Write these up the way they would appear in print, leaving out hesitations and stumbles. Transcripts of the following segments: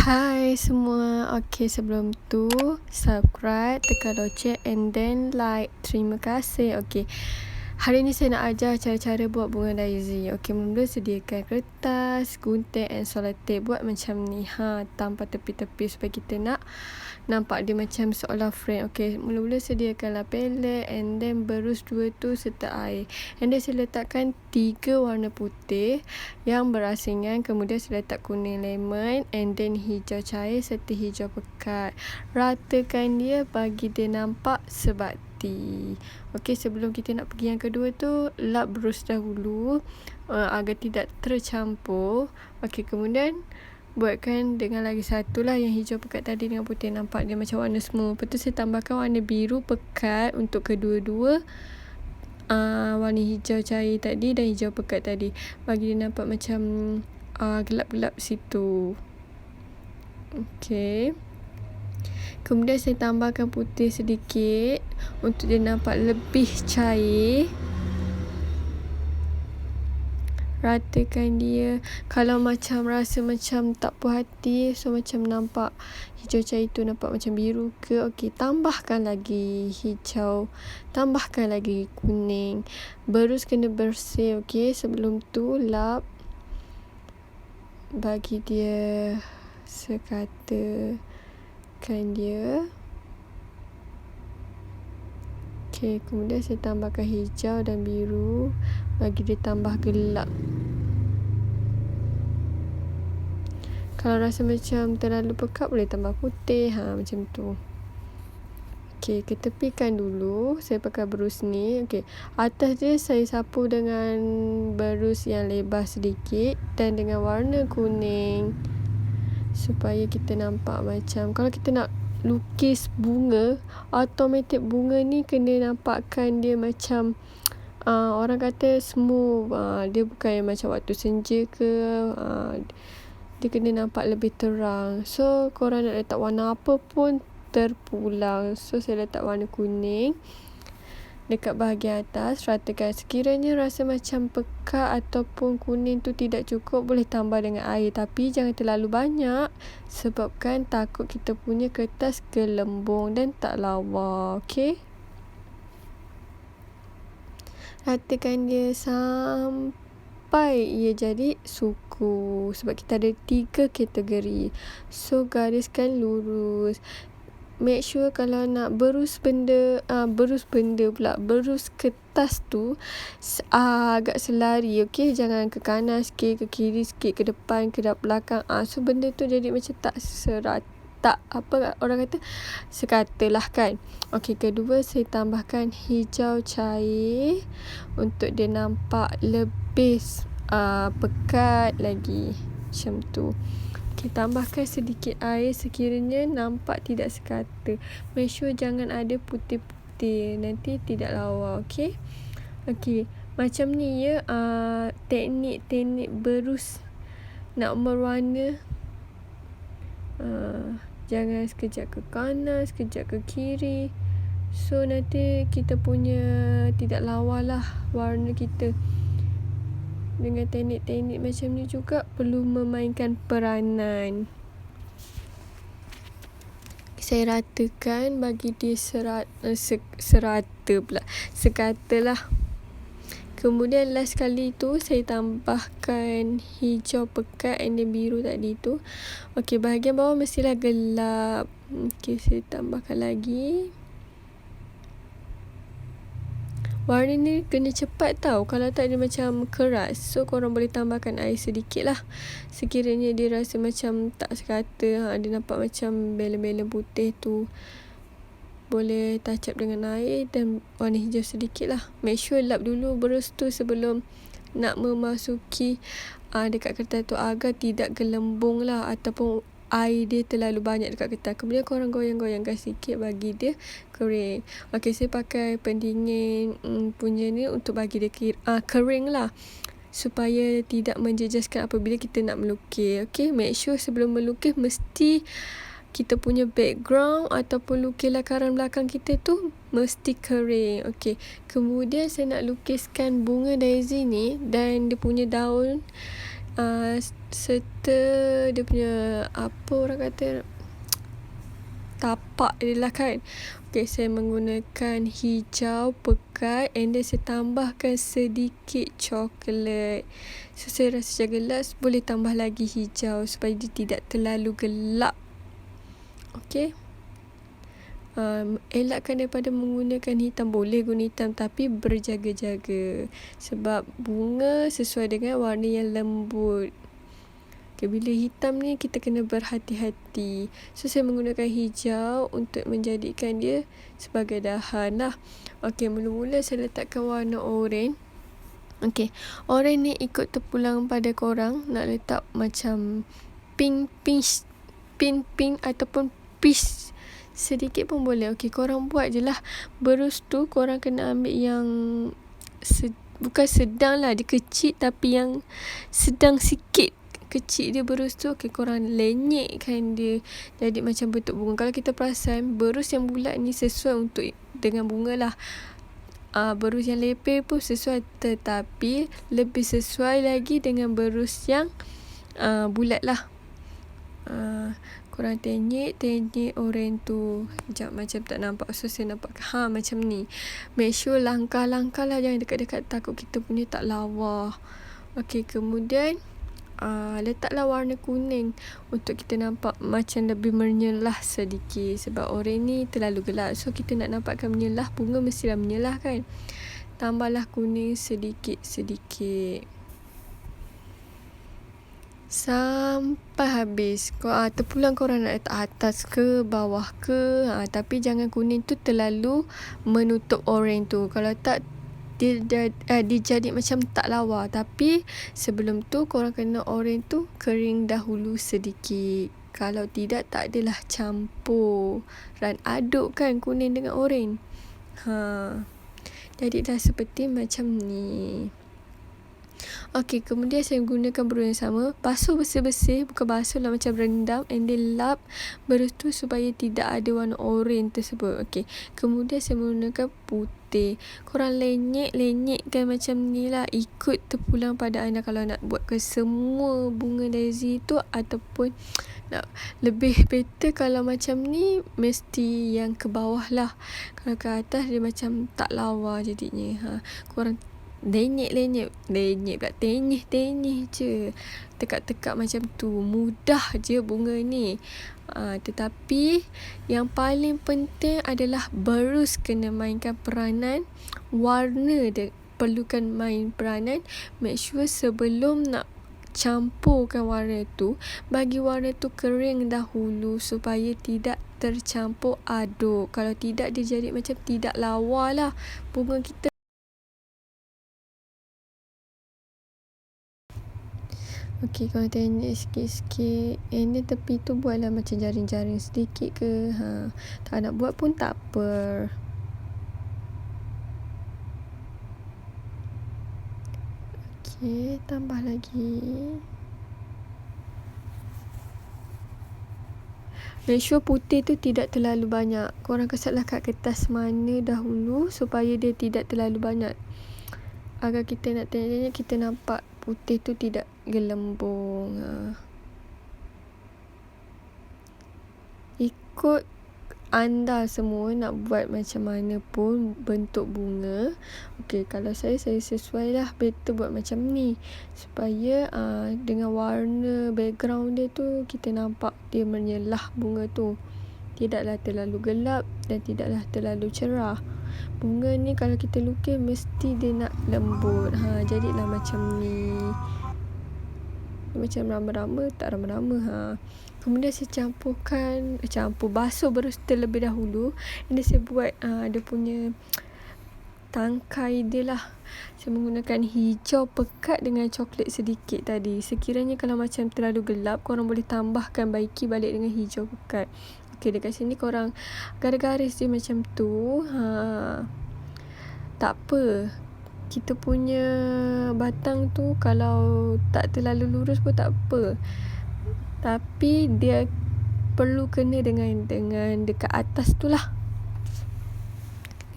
Hai semua. Okay, sebelum tu subscribe, tekan loceng and then like. Terima kasih. Okay, hari ni saya nak ajar cara-cara buat bunga daisy. Okay, mula sediakan kertas, gunting and selotip. Buat macam ni, tampal tepi-tepi supaya kita nak nampak dia macam seolah frame. Okay, mula-mula sediakanlah palette and then berus 2 tu serta air. And then saya letakkan 3 warna putih yang berasingan. Kemudian saya letak kuning lemon and then hijau cair serta hijau pekat. Ratakan dia bagi dia nampak sebati. Okey, sebelum kita nak pergi yang kedua tu, lap berus dahulu agar tidak tercampur. Okey, kemudian buatkan dengan lagi satu lah yang hijau pekat tadi dengan putih, nampak dia macam warna semua. Lepas tu saya tambahkan warna biru pekat untuk kedua-dua warna hijau cair tadi dan hijau pekat tadi, bagi dia nampak macam gelap-gelap situ. Okey, kemudian saya tambahkan putih sedikit untuk dia nampak lebih cair. Ratakan dia. Kalau macam rasa macam tak puas hati, so macam nampak hijau cair tu nampak macam biru ke, okey, tambahkan lagi hijau, tambahkan lagi kuning. Berus kena bersih. Okey, sebelum tu lap bagi dia sekatakan dia. Okey, kemudian saya tambahkan hijau dan biru bagi dia tambah gelap. Kalau rasa macam terlalu pekat, boleh tambah putih, macam tu. Okey, ketepikan dulu. Saya pakai berus ni. Okey, atas dia saya sapu dengan berus yang lebar sedikit dan dengan warna kuning, supaya kita nampak macam, kalau kita nak lukis bunga, automatik bunga ni kena nampakkan dia macam orang kata smooth. Dia bukan macam waktu senja ke, dia kena nampak lebih terang. So korang nak letak warna apa pun terpulang. So saya letak warna kuning dekat bahagian atas. Ratakan. Sekiranya rasa macam pekat ataupun kuning tu tidak cukup, boleh tambah dengan air, tapi jangan terlalu banyak, sebabkan takut kita punya kertas gelembung dan tak lawa. Okey, ratakan dia sampai ia jadi suku, sebab kita ada 3 kategori. So gariskan lurus. Make sure kalau nak berus kertas tu agak selari. Okey, jangan ke kanan sikit, ke kiri sikit, ke depan, ke belakang. So benda tu jadi macam tak apa orang kata, sekata lah kan. Okey, kedua saya tambahkan hijau cair untuk dia nampak lebih pekat lagi, macam tu. Okay, tambahkan sedikit air sekiranya nampak tidak sekata. Make sure jangan ada putih-putih, nanti tidak lawa. Okey, macam ni ya, teknik berus nak berwarna. Jangan sekejap ke kanan, sekejap ke kiri. So nanti kita punya tidak lawa lah warna kita. Dengan teknik-teknik macam ni juga perlu memainkan peranan. Saya ratakan bagi dia sekata lah. Kemudian last kali tu saya tambahkan hijau pekat and then biru tadi tu. Okey, bahagian bawah mestilah gelap. Okey, saya tambahkan lagi. Warna ni kena cepat tau, kalau tak dia macam keras. So korang boleh tambahkan air sedikit lah. Sekiranya dia rasa macam tak sekata, dia nampak macam bela-bela putih tu, boleh touch up dengan air dan warna hijau sedikit lah. Make sure lap dulu berus tu sebelum nak memasuki dekat kertas tu, agar tidak gelembung lah ataupun air dia terlalu banyak dekat kertas. Kemudian korang goyang-goyangkan sikit bagi dia kering. Okey, saya pakai pendingin punya ni untuk bagi dia kering lah, supaya tidak menjejaskan apabila kita nak melukis. Okey, make sure sebelum melukis mesti kita punya background ataupun lukis lakaran belakang kita tu mesti kering. Okey, kemudian saya nak lukiskan bunga daisy ni dan dia punya daun serta dia punya apa orang kata tapak dia lah kan. Okay, saya menggunakan hijau pekat and then saya tambahkan sedikit coklat. So saya rasa gelap, boleh tambah lagi hijau supaya dia tidak terlalu gelap. Okay. Elakkan daripada menggunakan hitam. Boleh guna hitam tapi berjaga-jaga sebab bunga sesuai dengan warna yang lembut. Okay, bila hitam ni kita kena berhati-hati. So saya menggunakan hijau untuk menjadikan dia sebagai dahan lah. Okay, mula-mula saya letakkan warna oranye. Okay, oranye ni ikut terpulang pada korang nak letak macam pink ataupun peach sedikit pun boleh. Okay, korang buat je lah. Berus tu korang kena ambil yang bukan sedang lah, dia kecil tapi yang sedang sikit kecil dia berus tu. Okay, korang lenyekkan dia jadi macam bentuk bunga. Kalau kita perasan berus yang bulat ni sesuai untuk dengan bunga lah. Berus yang lepeh pun sesuai, tetapi lebih sesuai lagi dengan berus yang bulat lah. Korang tenyek oranye tu. Sekejap macam tak nampak. So saya nampak macam ni. Make sure langkah-langkah lah, jangan dekat-dekat, takut kita punya tak lawa. Okay, kemudian letaklah warna kuning untuk kita nampak macam lebih menyelah sedikit sebab oranye ni terlalu gelap. So kita nak nampakkan menyelah, bunga mestilah menyelah kan. Tambahlah kuning sedikit-sedikit sampai habis. Terpulang korang nak letak atas ke bawah ke, tapi jangan kuning tu terlalu menutup oranye tu. Kalau tak dia jadi macam tak lawa. Tapi sebelum tu korang kena oranye tu kering dahulu sedikit. Kalau tidak, tak adalah campur dan aduk kan kuning dengan oranye. Jadi dah seperti macam ni. Okay, kemudian saya gunakan berus yang sama. Basuh bersih-bersih, bukan basuh lah, macam rendam and then lap berus tu supaya tidak ada warna oranye tersebut. Okay, kemudian saya menggunakan putih. Korang lenyekkan macam ni lah, ikut terpulang pada anda. Kalau nak buat ke semua bunga daisy tu ataupun nak lebih better kalau macam ni, mesti yang ke bawah lah. Kalau ke atas dia macam tak lawa jadinya. Korang tenyih je, tekak-tekak macam tu. Mudah je bunga ni. Tetapi yang paling penting adalah berus kena mainkan peranan. Warna dia perlukan main peranan. Make sure sebelum nak campurkan warna tu, bagi warna tu kering dahulu supaya tidak tercampur aduk. Kalau tidak, dia jadi macam tidak lawa lah bunga kita. Okey, kalau tenyek sikit-sikit, ini tepi tu buatlah macam jaring-jaring sedikit ke. Tak nak buat pun tak apa. Okey, tambah lagi. Make sure putih tu tidak terlalu banyak. Korang kesallah kat kertas mana dahulu supaya dia tidak terlalu banyak. Agar kita nak tenyek, kita nampak putih tu tidak gelembung. Ikut anda semua nak buat macam mana pun bentuk bunga. Okey, kalau saya sesuai lah, better buat macam ni supaya dengan warna background dia tu kita nampak dia menyelah bunga tu. Tidaklah terlalu gelap dan tidaklah terlalu cerah. Bunga ni kalau kita lukis mesti dia nak lembut. Jadilah macam ni. Macam rama-rama, tak rama-rama. Kemudian saya basuh berus terlebih dahulu. Ini saya buat dia punya tangkai dia lah. Saya menggunakan hijau pekat dengan coklat sedikit tadi. Sekiranya kalau macam terlalu gelap, korang boleh tambahkan baiki balik dengan hijau pekat. Okey, dekat sini korang garis-garis dia macam tu. Tak apa. Kita punya batang tu kalau tak terlalu lurus pun tak apa. Tapi dia perlu kena dengan dekat atas tu lah.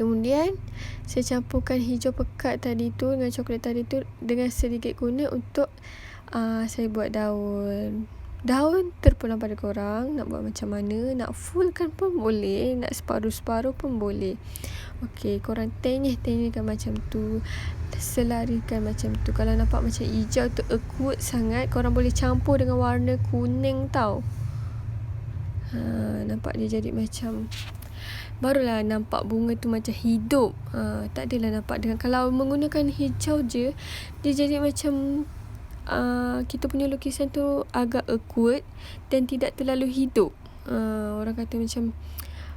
Kemudian saya campurkan hijau pekat tadi tu dengan coklat tadi tu dengan sedikit kuning untuk Saya buat daun. Daun terpulang pada korang. Nak buat macam mana. Nak fullkan pun boleh. Nak separuh-separuh pun boleh. Okey, korang tenyih-tenyihkan macam tu. Selarikan macam tu. Kalau nampak macam hijau tu akut sangat, korang boleh campur dengan warna kuning tau. Nampak dia jadi macam, barulah nampak bunga tu macam hidup. Tak adalah nampak dengan, kalau menggunakan hijau je, dia jadi macam kita punya lukisan tu agak akut dan tidak terlalu hidup. Orang kata macam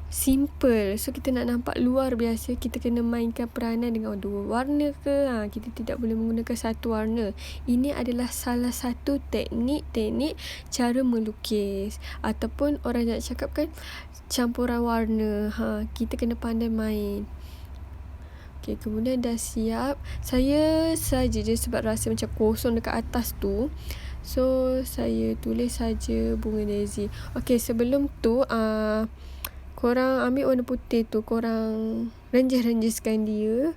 simple. So kita nak nampak luar biasa, kita kena mainkan peranan dengan dua warna ke. Kita tidak boleh menggunakan satu warna. Ini adalah salah satu teknik cara melukis, ataupun orang nak cakap kan campuran warna. Kita kena pandai main. Okay, kemudian dah siap. Saya saja je sebab rasa macam kosong dekat atas tu, so saya tulis saja bunga daisy. Okay, sebelum tu korang ambil warna putih tu, korang renjis-renjiskan dia.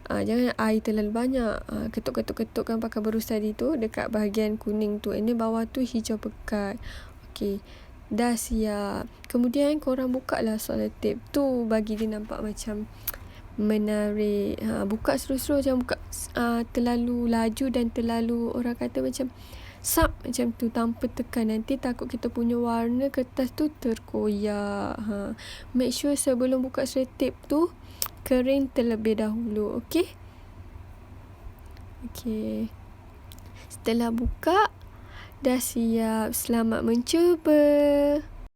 Jangan air terlalu banyak. Ketuk-ketuk-ketukkan pakai berus tadi tu dekat bahagian kuning tu. Ini bawah tu hijau pekat. Okay, dah siap. Kemudian korang buka lah selotip tu, bagi dia nampak macam menarik. Buka seru-seru, jangan buka terlalu laju dan terlalu, orang kata macam sap macam tu tanpa tekan. Nanti takut kita punya warna kertas tu terkoyak. Make sure sebelum buka selotip tu kering terlebih dahulu. Okay. Setelah buka, dah siap. Selamat mencuba.